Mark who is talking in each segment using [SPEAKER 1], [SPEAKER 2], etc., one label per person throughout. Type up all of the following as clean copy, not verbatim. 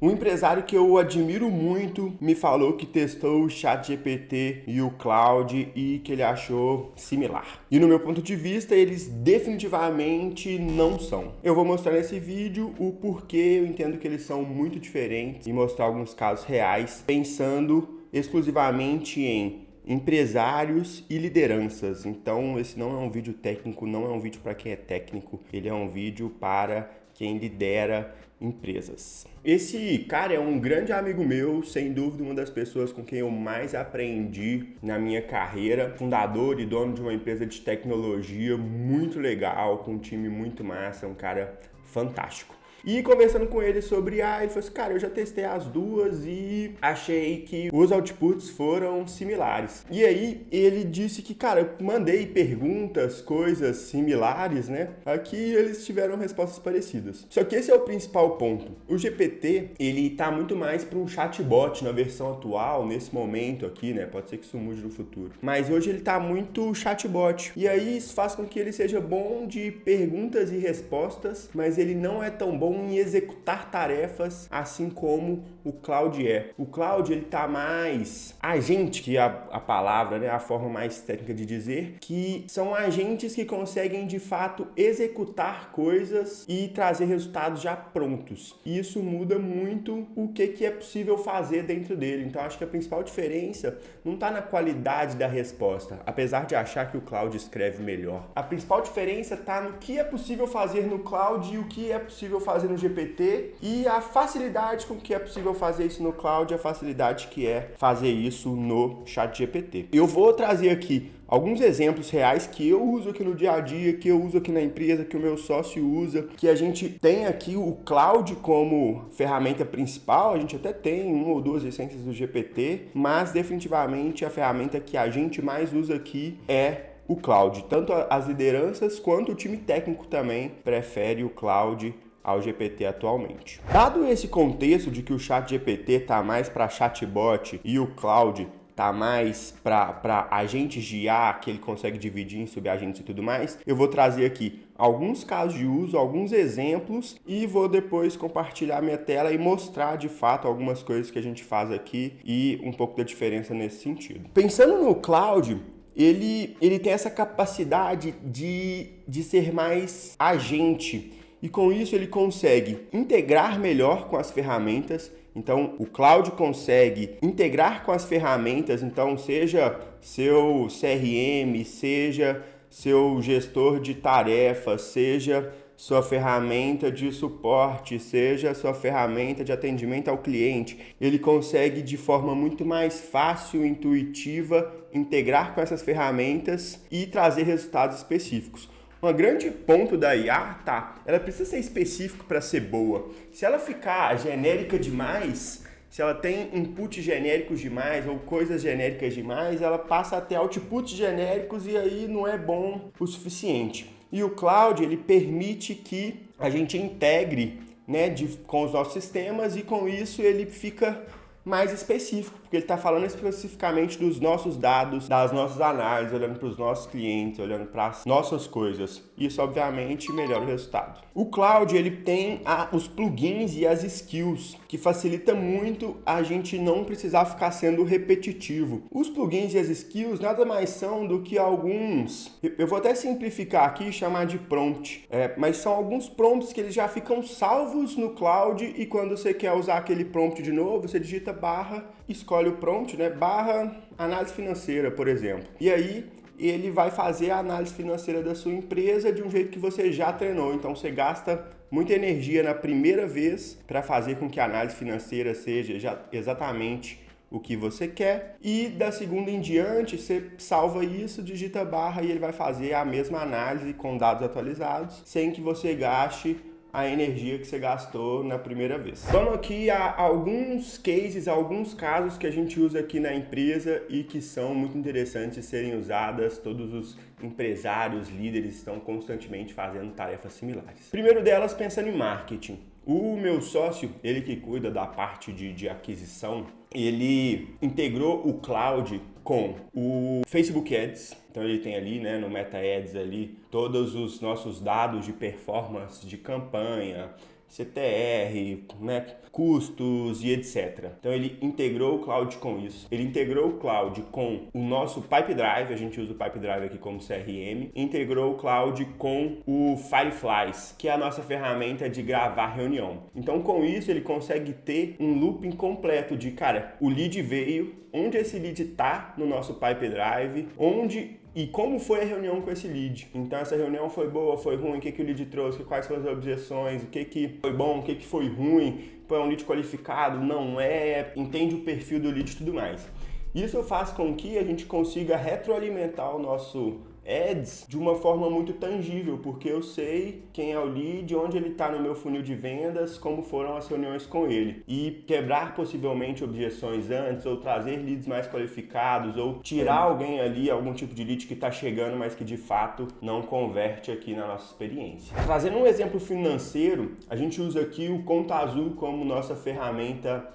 [SPEAKER 1] Um empresário que eu admiro muito me falou que testou o ChatGPT e o Claude e que ele achou similar. E no meu ponto de vista, eles definitivamente não são. Eu vou mostrar nesse vídeo o porquê eu entendo que eles são muito diferentes e mostrar alguns casos reais, pensando exclusivamente em empresários e lideranças. Então esse não é um vídeo técnico, não é um vídeo para quem é técnico, ele é um vídeo para quem lidera empresas. Esse cara é um grande amigo meu, sem dúvida uma das pessoas com quem eu mais aprendi na minha carreira, fundador e dono de uma empresa de tecnologia muito legal, com um time muito massa, um cara fantástico. E conversando com ele sobre ele falou assim, cara, eu já testei as duas e achei que os outputs foram similares. E aí ele disse que, cara, eu mandei perguntas, coisas similares, né? Aqui eles tiveram respostas parecidas. Só que esse é o principal ponto. O GPT, ele tá muito mais para um chatbot na versão atual, nesse momento aqui, né? Pode ser que isso mude no futuro. Mas hoje ele tá muito chatbot. E aí isso faz com que ele seja bom de perguntas e respostas, mas ele não é tão bom em executar tarefas, assim como o Claude é. O Claude, ele tá mais agente, que é a palavra, né, a forma mais técnica de dizer, que são agentes que conseguem de fato executar coisas e trazer resultados já prontos. E isso muda muito o que é possível fazer dentro dele. Então acho que a principal diferença não está na qualidade da resposta, apesar de achar que o Claude escreve melhor. A principal diferença está no que é possível fazer no Claude e o que é possível fazer no GPT e a facilidade com que é possível fazer isso no Claude e a facilidade que é fazer isso no ChatGPT. Eu vou trazer aqui alguns exemplos reais que eu uso aqui no dia a dia, que eu uso aqui na empresa, que o meu sócio usa, que a gente tem aqui o Claude como ferramenta principal, a gente até tem uma ou duas licenças do GPT, mas definitivamente a ferramenta que a gente mais usa aqui é o Claude. Tanto as lideranças quanto o time técnico também prefere o Claude ao GPT atualmente. Dado esse contexto de que o ChatGPT está mais para chatbot e o Claude tá mais para agentes de IA, que ele consegue dividir em subagentes e tudo mais, eu vou trazer aqui alguns casos de uso, alguns exemplos e vou depois compartilhar minha tela e mostrar de fato algumas coisas que a gente faz aqui e um pouco da diferença nesse sentido. Pensando no Claude, ele tem essa capacidade de ser mais agente e com isso ele consegue integrar melhor com as ferramentas. Então, o Claude consegue integrar com as ferramentas, então seja seu CRM, seja seu gestor de tarefas, seja sua ferramenta de suporte, seja sua ferramenta de atendimento ao cliente. Ele consegue de forma muito mais fácil, intuitiva, integrar com essas ferramentas e trazer resultados específicos. Um grande ponto da IA, ela precisa ser específica para ser boa. Se ela ficar genérica demais, se ela tem inputs genéricos demais ou coisas genéricas demais, ela passa a ter outputs genéricos e aí não é bom o suficiente. E o Claude, ele permite que a gente integre, né, com os nossos sistemas e com isso ele fica mais específico, porque ele está falando especificamente dos nossos dados, das nossas análises, olhando para os nossos clientes, olhando para as nossas coisas. Isso, obviamente, melhora o resultado. O Claude, ele tem os plugins e as skills, que facilita muito a gente não precisar ficar sendo repetitivo. Os plugins e as skills nada mais são do que alguns, eu vou até simplificar aqui e chamar de prompt, mas são alguns prompts que eles já ficam salvos no Claude e quando você quer usar aquele prompt de novo, você digita barra, escolhe o prompt, né? Barra análise financeira, por exemplo. E aí ele vai fazer a análise financeira da sua empresa de um jeito que você já treinou. Então você gasta muita energia na primeira vez para fazer com que a análise financeira seja já exatamente o que você quer. E da segunda em diante, você salva isso, digita barra e ele vai fazer a mesma análise com dados atualizados, sem que você gaste a energia que você gastou na primeira vez. Vamos aqui a alguns cases, alguns casos que a gente usa aqui na empresa e que são muito interessantes de serem usadas. Todos os empresários, líderes estão constantemente fazendo tarefas similares. Primeiro delas, pensando em marketing. O meu sócio, ele que cuida da parte de aquisição, ele integrou o Claude com o Facebook Ads. Então ele tem ali, né, no Meta Ads ali, todos os nossos dados de performance de campanha, CTR, né, custos e etc. Então ele integrou o Cloud com isso. Ele integrou o Cloud com o nosso Pipedrive, a gente usa o Pipedrive aqui como CRM, integrou o Cloud com o Fireflies, que é a nossa ferramenta de gravar reunião. Então com isso ele consegue ter um looping completo de, cara, o lead veio, onde esse lead está no nosso Pipedrive, onde e como foi a reunião com esse lead. Então essa reunião foi boa, foi ruim, o que o lead trouxe, quais foram as objeções, o que foi bom, o que foi ruim, é um lead qualificado, não é, entende o perfil do lead e tudo mais. Isso faz com que a gente consiga retroalimentar o nosso Ads de uma forma muito tangível, porque eu sei quem é o lead, onde ele está no meu funil de vendas, como foram as reuniões com ele. E quebrar possivelmente objeções antes, ou trazer leads mais qualificados, ou tirar alguém ali, algum tipo de lead que está chegando, mas que de fato não converte aqui na nossa experiência. Trazendo um exemplo financeiro, a gente usa aqui o Conta Azul como nossa ferramenta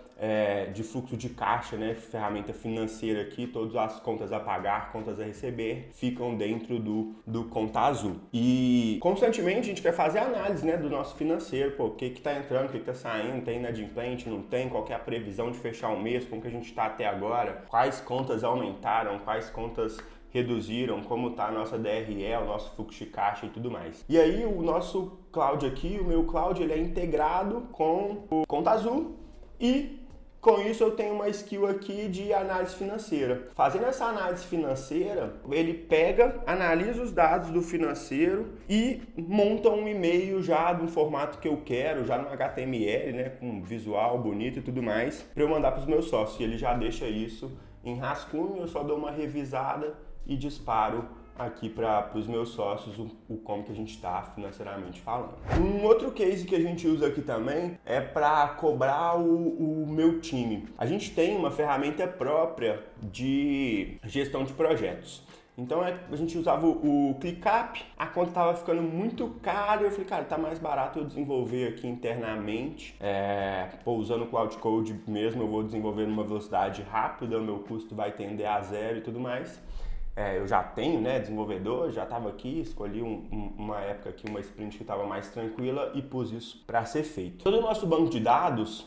[SPEAKER 1] de fluxo de caixa, né? Ferramenta financeira aqui, todas as contas a pagar, contas a receber, ficam dentro do Conta Azul. E constantemente a gente quer fazer análise, né, do nosso financeiro, o que está entrando, o que está saindo, tem inadimplente, não tem, qual que é a previsão de fechar o mês, como que a gente está até agora, quais contas aumentaram, quais contas reduziram, como está a nossa DRE, o nosso fluxo de caixa e tudo mais. E aí o nosso Cloud aqui, o meu Cloud, ele é integrado com o Conta Azul e com isso eu tenho uma skill aqui de análise financeira. Fazendo essa análise financeira, ele pega, analisa os dados do financeiro e monta um e-mail já no formato que eu quero, já no HTML, né, com visual bonito e tudo mais, para eu mandar para os meus sócios. E ele já deixa isso em rascunho, eu só dou uma revisada e disparo aqui para os meus sócios o como que a gente está financeiramente falando. Um outro case que a gente usa aqui também é para cobrar o meu time. A gente tem uma ferramenta própria de gestão de projetos. Então a gente usava o ClickUp, a conta estava ficando muito cara e eu falei, cara, tá mais barato eu desenvolver aqui internamente. Usando o Cloud Code mesmo, eu vou desenvolver numa velocidade rápida, o meu custo vai tender a zero e tudo mais. Eu já tenho, né, desenvolvedor, já estava aqui, escolhi uma época aqui, uma sprint que estava mais tranquila e pus isso para ser feito. Todo o nosso banco de dados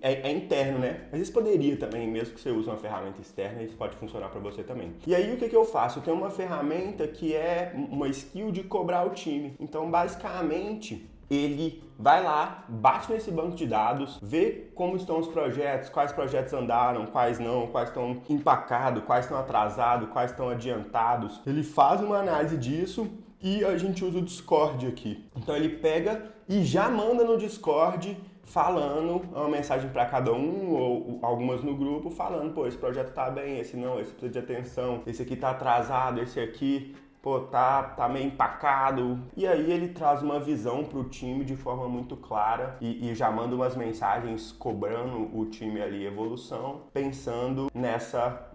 [SPEAKER 1] é interno, né? Mas isso poderia também, mesmo que você use uma ferramenta externa, isso pode funcionar para você também. E aí o que eu faço? Eu tenho uma ferramenta que é uma skill de cobrar o time. Então, basicamente, ele vai lá, bate nesse banco de dados, vê como estão os projetos, quais projetos andaram, quais não, quais estão empacados, quais estão atrasados, quais estão adiantados. Ele faz uma análise disso e a gente usa o Discord aqui. Então ele pega e já manda no Discord falando uma mensagem para cada um ou algumas no grupo falando, pô, esse projeto tá bem, esse não, esse precisa de atenção, esse aqui tá atrasado, esse aqui tá meio empacado. E aí ele traz uma visão pro time de forma muito clara e já manda umas mensagens cobrando o time ali evolução, pensando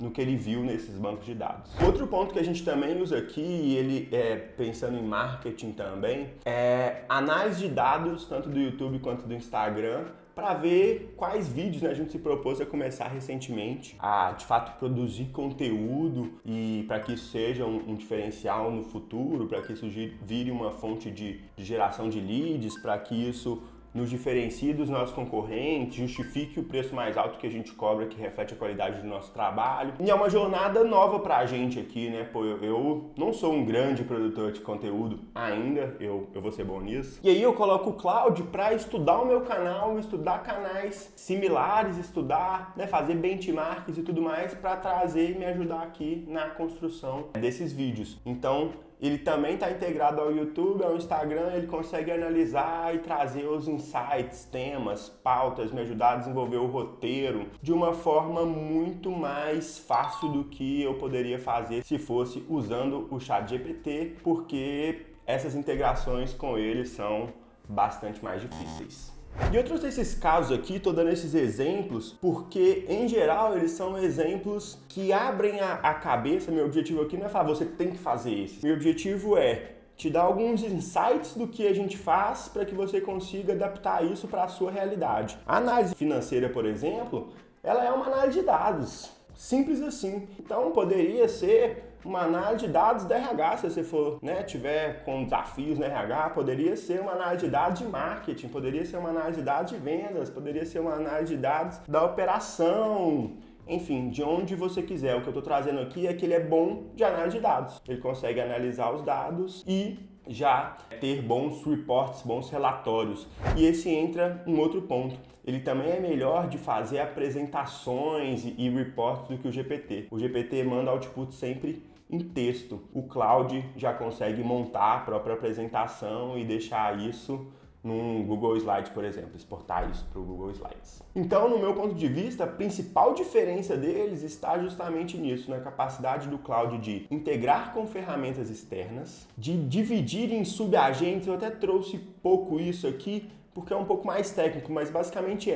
[SPEAKER 1] no que ele viu nesses bancos de dados. Outro ponto que a gente também usa aqui, e ele pensando em marketing também, é análise de dados, tanto do YouTube quanto do Instagram, para ver quais vídeos, né, a gente se propôs a começar recentemente a, de fato, produzir conteúdo e para que isso seja um diferencial no futuro, para que isso vire uma fonte de geração de leads, para que isso nos diferencie dos nossos concorrentes, justifique o preço mais alto que a gente cobra, que reflete a qualidade do nosso trabalho. E é uma jornada nova pra gente aqui, né? Pô, eu não sou um grande produtor de conteúdo ainda, eu vou ser bom nisso. E aí eu coloco o Cloud pra estudar o meu canal, estudar canais similares, estudar, né, fazer benchmarks e tudo mais pra trazer e me ajudar aqui na construção desses vídeos. Então, ele também está integrado ao YouTube, ao Instagram, ele consegue analisar e trazer os insights, temas, pautas, me ajudar a desenvolver o roteiro de uma forma muito mais fácil do que eu poderia fazer se fosse usando o ChatGPT, porque essas integrações com ele são bastante mais difíceis. E outros desses casos aqui, estou dando esses exemplos porque, em geral, eles são exemplos que abrem a cabeça. Meu objetivo aqui não é falar, você tem que fazer isso. Meu objetivo é te dar alguns insights do que a gente faz para que você consiga adaptar isso para a sua realidade. A análise financeira, por exemplo, ela é uma análise de dados. Simples assim. Então, poderia ser uma análise de dados da RH, se você for, né, tiver com desafios no RH, poderia ser uma análise de dados de marketing, poderia ser uma análise de dados de vendas, poderia ser uma análise de dados da operação, enfim, de onde você quiser. O que eu estou trazendo aqui é que ele é bom de análise de dados. Ele consegue analisar os dados e já ter bons reports, bons relatórios. E esse entra um outro ponto. Ele também é melhor de fazer apresentações e reports do que o GPT. O GPT manda output sempre em texto. O Claude já consegue montar a própria apresentação e deixar isso num Google Slides, por exemplo, exportar isso para o Google Slides. Então, no meu ponto de vista, a principal diferença deles está justamente nisso, na capacidade do Claude de integrar com ferramentas externas, de dividir em subagentes. Eu até trouxe pouco isso aqui, porque é um pouco mais técnico, mas basicamente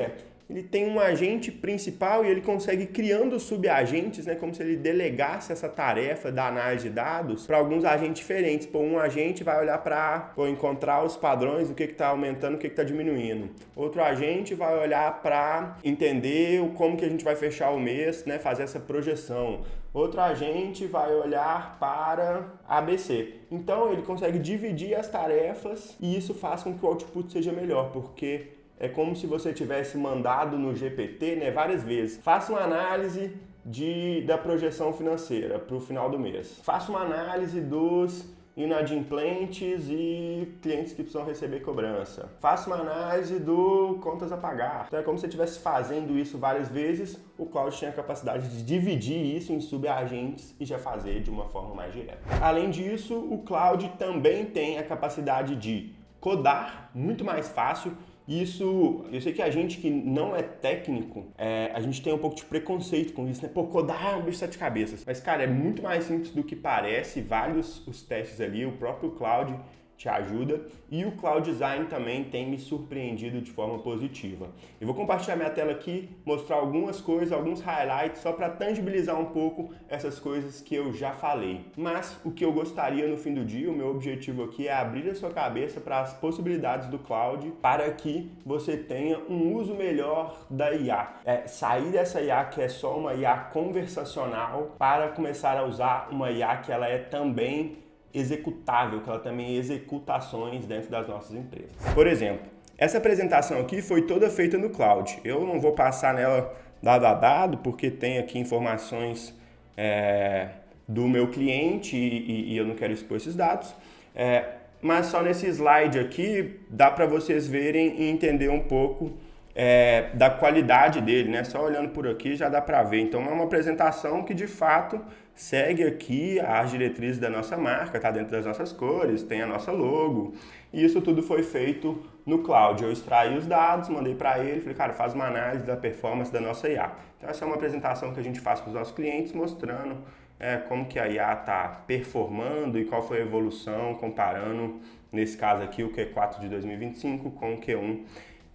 [SPEAKER 1] ele tem um agente principal e ele consegue criando subagentes, né, como se ele delegasse essa tarefa da análise de dados para alguns agentes diferentes. Um agente vai olhar para encontrar os padrões do que está aumentando, o que está diminuindo. Outro agente vai olhar para entender como que a gente vai fechar o mês, né, fazer essa projeção. Outro agente vai olhar para ABC. Então ele consegue dividir as tarefas e isso faz com que o output seja melhor, porque é como se você tivesse mandado no GPT, né, várias vezes. Faça uma análise da projeção financeira para o final do mês. Faça uma análise dos inadimplentes e clientes que precisam receber cobrança. Faça uma análise do contas a pagar. Então é como se você estivesse fazendo isso várias vezes. O Claude tinha a capacidade de dividir isso em subagentes e já fazer de uma forma mais direta. Além disso, o Claude também tem a capacidade de codar muito mais fácil. Isso, eu sei que a gente que não é técnico, a gente tem um pouco de preconceito com isso, né? Pô, codar é um bicho de sete cabeças. Mas, cara, é muito mais simples do que parece. Vários os testes ali, o próprio Claude te ajuda. E o Cloud Design também tem me surpreendido de forma positiva. Eu vou compartilhar minha tela aqui, mostrar algumas coisas, alguns highlights, só para tangibilizar um pouco essas coisas que eu já falei. Mas o que eu gostaria no fim do dia, o meu objetivo aqui é abrir a sua cabeça para as possibilidades do Cloud para que você tenha um uso melhor da IA. Sair dessa IA que é só uma IA conversacional para começar a usar uma IA que ela é também executável, que ela também executa ações dentro das nossas empresas. Por exemplo, essa apresentação aqui foi toda feita no Cloud. Eu não vou passar nela dado a dado, porque tem aqui informações do meu cliente e eu não quero expor esses dados. Mas só nesse slide aqui dá para vocês verem e entender um pouco da qualidade dele, né? Só olhando por aqui já dá para ver. Então é uma apresentação que de fato segue aqui as diretrizes da nossa marca, está dentro das nossas cores, tem a nossa logo. E isso tudo foi feito no Cloud. Eu extraí os dados, mandei para ele, falei, cara, faz uma análise da performance da nossa IA. Então essa é uma apresentação que a gente faz para os nossos clientes, mostrando como que a IA está performando e qual foi a evolução, comparando, nesse caso aqui, o Q4 de 2025 com o Q1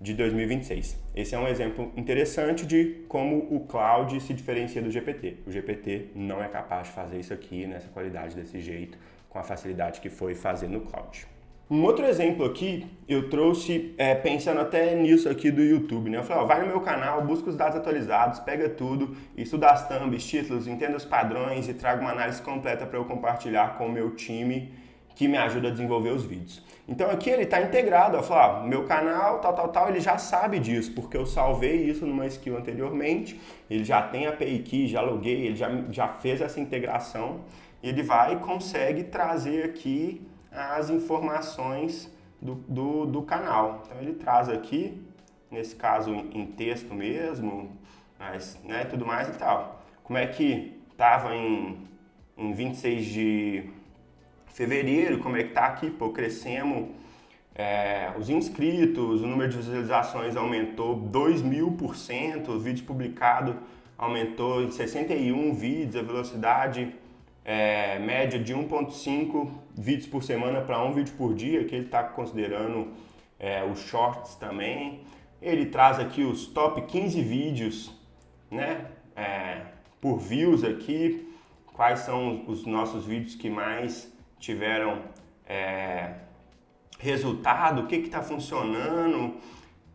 [SPEAKER 1] de 2026. Esse é um exemplo interessante de como o Cloud se diferencia do GPT. O GPT não é capaz de fazer isso aqui, nessa qualidade, desse jeito, com a facilidade que foi fazer no Cloud. Um outro exemplo aqui, eu trouxe pensando até nisso aqui do YouTube, né? Eu falei, vai no meu canal, busca os dados atualizados, pega tudo, estuda as thumbs, títulos, entenda os padrões e traga uma análise completa para eu compartilhar com o meu time que me ajuda a desenvolver os vídeos. Então aqui ele está integrado, eu falo, meu canal, tal, ele já sabe disso, porque eu salvei isso numa skill anteriormente, ele já tem a API Key, já loguei, ele já fez essa integração, e ele vai e consegue trazer aqui as informações do canal. Então ele traz aqui, nesse caso em texto mesmo, mas, né, tudo mais e tal. Como é que estava em 26 de fevereiro, como é que tá aqui, pô, crescemos os inscritos, o número de visualizações aumentou 2000%, o vídeo publicado aumentou em 61 vídeos, a velocidade média de 1.5 vídeos por semana para 1 vídeo por dia, que ele está considerando os shorts também. Ele traz aqui os top 15 vídeos, né, por views aqui, quais são os nossos vídeos que mais tiveram resultado, o que está funcionando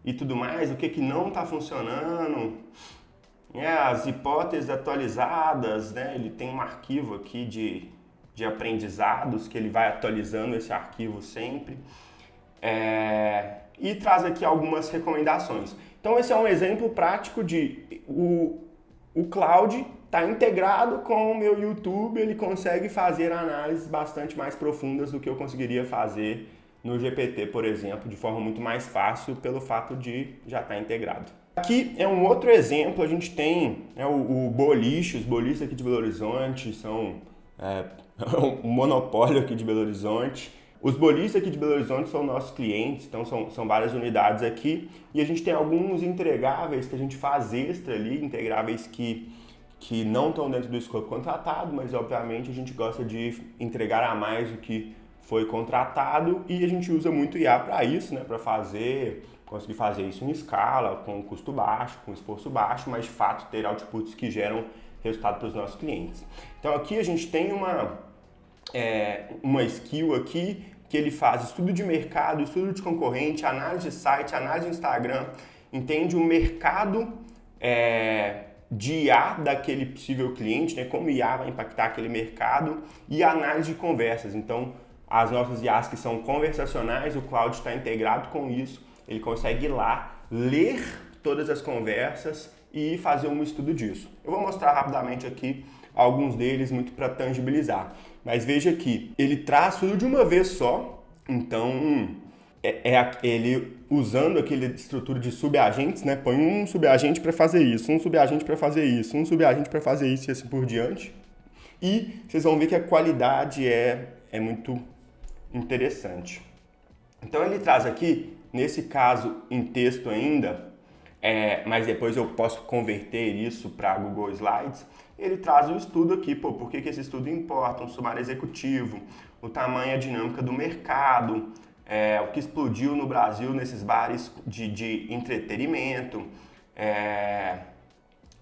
[SPEAKER 1] e tudo mais, o que não está funcionando. as hipóteses atualizadas, né? Ele tem um arquivo aqui de aprendizados que ele vai atualizando esse arquivo sempre. E traz aqui algumas recomendações. Então esse é um exemplo prático de o Cloud está integrado com o meu YouTube, ele consegue fazer análises bastante mais profundas do que eu conseguiria fazer no GPT, por exemplo, de forma muito mais fácil pelo fato de já estar integrado. Aqui é um outro exemplo, a gente tem o boliche, os boliches aqui de Belo Horizonte são um monopólio aqui de Belo Horizonte. Os boliches aqui de Belo Horizonte são nossos clientes, então são várias unidades aqui. E a gente tem alguns entregáveis que a gente faz extra ali, integráveis que não estão dentro do escopo contratado, mas obviamente a gente gosta de entregar a mais do que foi contratado e a gente usa muito IA para isso, né? Para conseguir fazer isso em escala, com custo baixo, com esforço baixo, mas de fato ter outputs que geram resultado para os nossos clientes. Então aqui a gente tem uma skill aqui que ele faz estudo de mercado, estudo de concorrente, análise de site, análise de Instagram, entende o mercado de IA daquele possível cliente, né? Como IA vai impactar aquele mercado e análise de conversas. Então, as nossas IAs que são conversacionais, o Cloud está integrado com isso, ele consegue ir lá, ler todas as conversas e fazer um estudo disso. Eu vou mostrar rapidamente aqui alguns deles, muito para tangibilizar. Mas veja que ele traz tudo de uma vez só, então ele usando aquela estrutura de subagentes, né? Põe um subagente para fazer isso, um subagente para fazer isso, um subagente para fazer isso e assim por diante. E vocês vão ver que a qualidade é muito interessante. Então ele traz aqui, nesse caso em texto ainda, mas depois eu posso converter isso para Google Slides, ele traz o estudo aqui, por que esse estudo importa, um sumário executivo, o tamanho e a dinâmica do mercado, o que explodiu no Brasil nesses bares de entretenimento,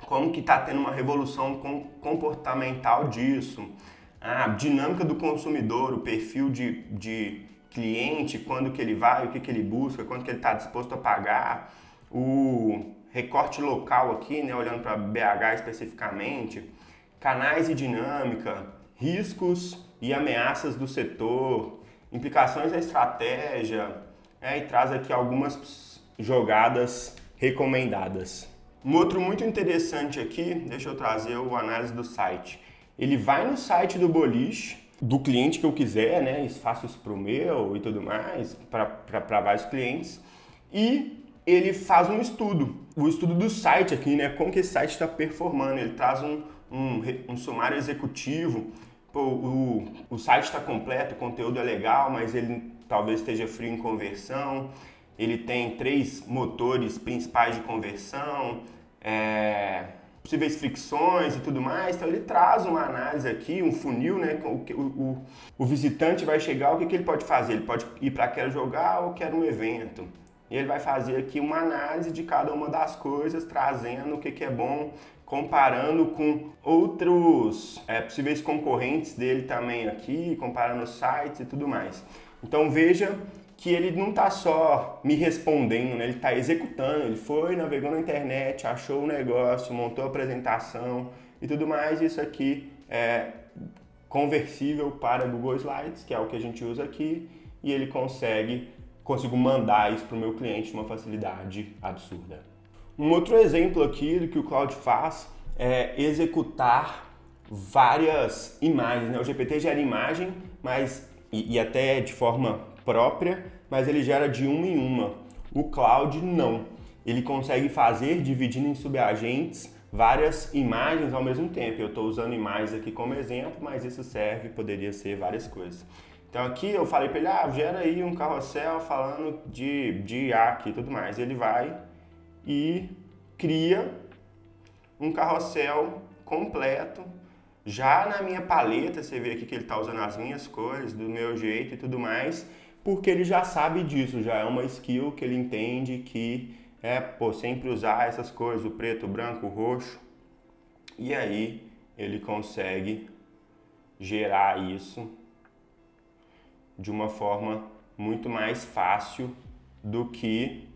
[SPEAKER 1] como que está tendo uma revolução comportamental disso, a dinâmica do consumidor, o perfil de cliente, quando que ele vai, o que que ele busca, quanto que ele está disposto a pagar, o recorte local aqui, né, olhando para BH especificamente, canais e dinâmica, riscos e ameaças do setor, implicações da estratégia, e traz aqui algumas jogadas recomendadas. Um outro muito interessante aqui, deixa eu trazer o análise do site. Ele vai no site do boliche, do cliente que eu quiser, né? Faço isso para o meu e tudo mais, para vários clientes. E ele faz um estudo, o estudo do site aqui, né? Como que esse site está performando. Ele traz um sumário executivo. O site está completo, o conteúdo é legal, mas ele talvez esteja frio em conversão. Ele tem 3 motores principais de conversão, possíveis fricções e tudo mais. Então ele traz uma análise aqui, um funil, né? O visitante vai chegar, o que ele pode fazer? Ele pode ir para quero jogar ou quero um evento. E ele vai fazer aqui uma análise de cada uma das coisas, trazendo o que é bom, comparando com outros possíveis concorrentes dele também aqui, comparando sites e tudo mais. Então veja que ele não está só me respondendo, né? Ele está executando, ele foi, navegou na internet, achou o negócio, montou a apresentação e tudo mais. Isso aqui é conversível para Google Slides, que é o que a gente usa aqui, e ele consigo mandar isso para o meu cliente de uma facilidade absurda. Um outro exemplo aqui do que o Cloud faz é executar várias imagens, né? O GPT gera imagem, mas e até de forma própria, mas ele gera de uma em uma. O Cloud não. Ele consegue fazer, dividindo em subagentes, várias imagens ao mesmo tempo. Eu estou usando imagens aqui como exemplo, mas isso poderia ser várias coisas. Então aqui eu falei para ele, gera aí um carrossel falando de IA aqui e tudo mais. Ele vai e cria um carrossel completo, já na minha paleta. Você vê aqui que ele está usando as minhas cores, do meu jeito e tudo mais, porque ele já sabe disso, já é uma skill que ele entende que sempre usar essas cores, o preto, o branco, o roxo, e aí ele consegue gerar isso de uma forma muito mais fácil do que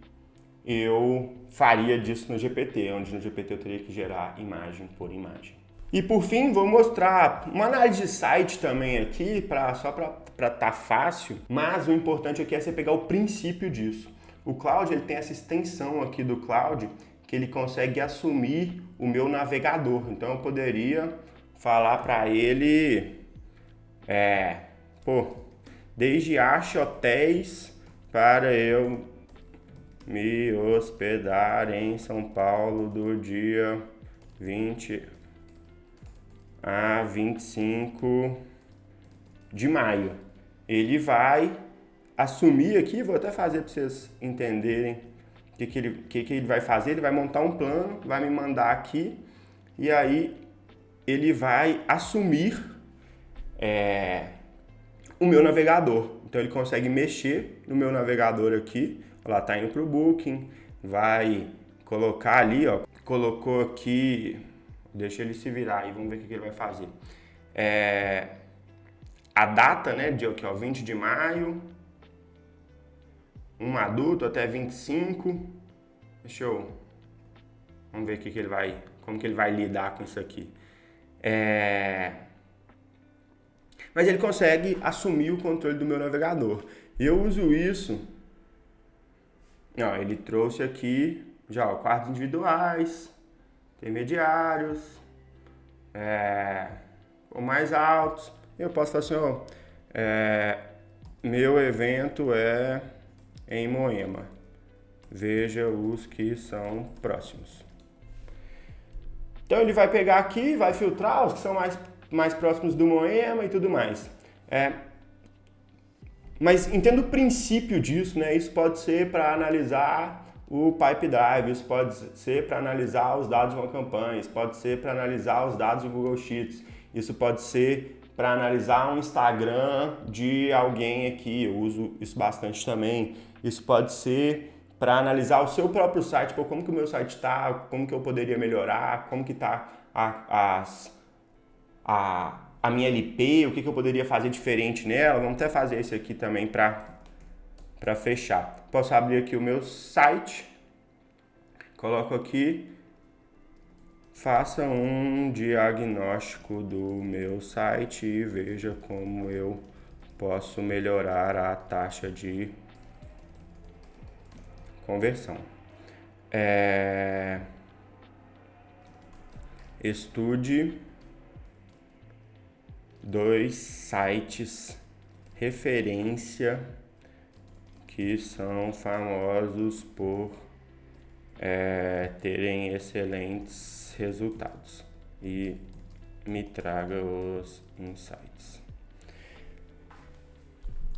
[SPEAKER 1] eu faria disso no GPT, onde no GPT eu teria que gerar imagem por imagem. E por fim, vou mostrar uma análise de site também aqui, só para tá fácil, mas o importante aqui é você pegar o princípio disso. O Claude, ele tem essa extensão aqui do Claude, que ele consegue assumir o meu navegador. Então eu poderia falar para ele, desde ache hotéis para eu me hospedar em São Paulo do dia 20 a 25 de maio. Ele vai assumir aqui, vou até fazer para vocês entenderem o que ele vai fazer. Ele vai montar um plano, vai me mandar aqui e aí ele vai assumir o meu navegador. Então ele consegue mexer no meu navegador aqui. Olha lá, tá indo para o Booking, vai colocar ali, ó, colocou aqui, deixa ele se virar e vamos ver o que ele vai fazer. A data, né, de aqui, ó, 20 de maio, um adulto até 25. Vamos ver como que ele vai lidar com isso aqui. Mas ele consegue assumir o controle do meu navegador. Eu uso isso. Ó, ele trouxe aqui já, ó, quartos individuais, intermediários, ou mais altos. Eu posso falar assim, ó, meu evento é em Moema. Veja os que são próximos. Então ele vai pegar aqui, vai filtrar os que são mais próximos do Moema e tudo mais. Mas entenda o princípio disso, né? Isso pode ser para analisar o Pipe Drive, isso pode ser para analisar os dados de uma campanha, isso pode ser para analisar os dados do Google Sheets, isso pode ser para analisar um Instagram de alguém aqui, eu uso isso bastante também. Isso pode ser para analisar o seu próprio site, como que o meu site está, como que eu poderia melhorar, como que está a minha LP, o que eu poderia fazer diferente nela. Vamos até fazer esse aqui também para fechar. Posso abrir aqui o meu site, coloco aqui, faça um diagnóstico do meu site e veja como eu posso melhorar a taxa de conversão. Estude 2 sites referência que são famosos por terem excelentes resultados e me traga os insights.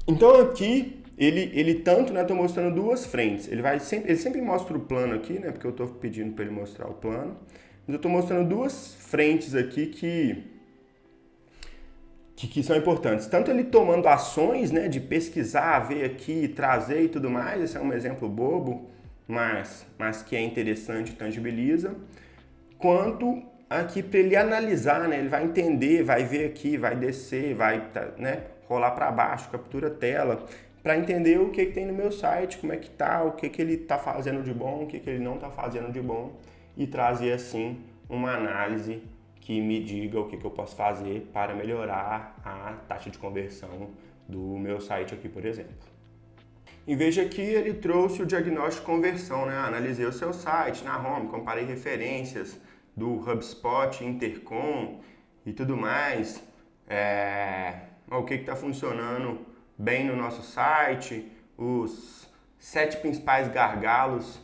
[SPEAKER 1] Então aqui ele tanto, né, tô mostrando 2 frentes. Ele sempre mostra o plano aqui, né, porque eu tô pedindo para ele mostrar o plano. Mas eu tô mostrando 2 frentes aqui que são importantes. Tanto ele tomando ações, né, de pesquisar, ver aqui, trazer e tudo mais. Esse é um exemplo bobo, mas que é interessante e tangibiliza. Quanto aqui para ele analisar, né, ele vai entender, vai ver aqui, vai descer, vai, né, rolar para baixo, captura tela, para entender o que tem no meu site, como é que tá, o que ele tá fazendo de bom, o que ele não tá fazendo de bom, e trazer assim uma análise que me diga o que eu posso fazer para melhorar a taxa de conversão do meu site aqui, por exemplo. E veja que ele trouxe o diagnóstico de conversão, né? Analisei o seu site na home, comparei referências do HubSpot, Intercom e tudo mais. O que está funcionando bem no nosso site, os 7 principais gargalos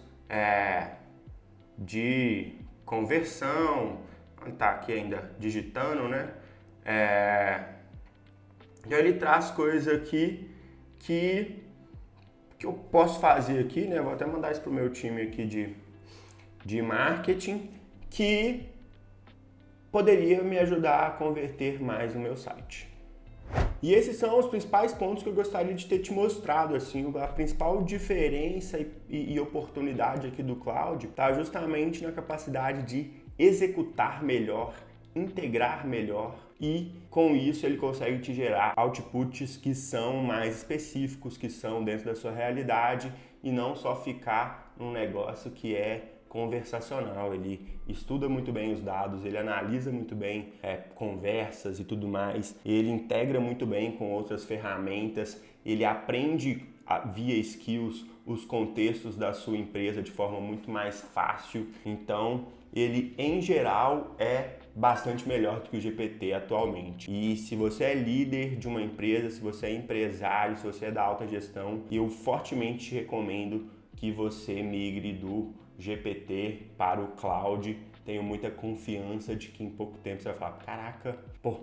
[SPEAKER 1] de conversão. Tá aqui ainda digitando, né? Então ele traz coisas aqui que eu posso fazer aqui, né? Vou até mandar isso pro meu time aqui de marketing, que poderia me ajudar a converter mais no meu site. E esses são os principais pontos que eu gostaria de ter te mostrado, assim, a principal diferença e oportunidade aqui do Claude está justamente na capacidade de executar melhor, integrar melhor e com isso ele consegue te gerar outputs que são mais específicos, que são dentro da sua realidade e não só ficar num negócio que é conversacional. Ele estuda muito bem os dados, ele analisa muito bem conversas e tudo mais, ele integra muito bem com outras ferramentas, ele aprende via skills os contextos da sua empresa de forma muito mais fácil. Então, ele em geral é bastante melhor do que o GPT atualmente. E se você é líder de uma empresa, se você é empresário, se você é da alta gestão, eu fortemente recomendo que você migre do GPT para o cloud. Tenho muita confiança de que em pouco tempo você vai falar, caraca, pô,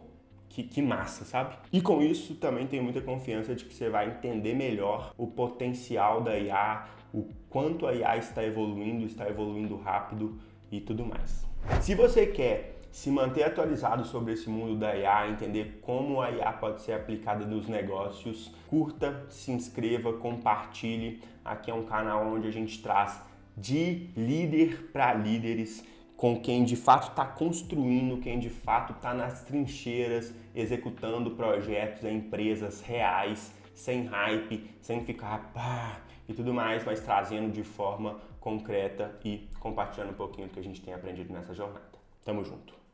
[SPEAKER 1] que massa, sabe? E com isso também tenho muita confiança de que você vai entender melhor o potencial da IA, o quanto a IA está evoluindo rápido e tudo mais. Se você quer se manter atualizado sobre esse mundo da IA, entender como a IA pode ser aplicada nos negócios, curta, se inscreva, compartilhe. Aqui é um canal onde a gente traz de líder para líderes, com quem de fato está construindo, quem de fato está nas trincheiras, executando projetos em empresas reais, sem hype, sem ficar e tudo mais, mas trazendo de forma concreta e compartilhando um pouquinho do que a gente tem aprendido nessa jornada. Tamo junto!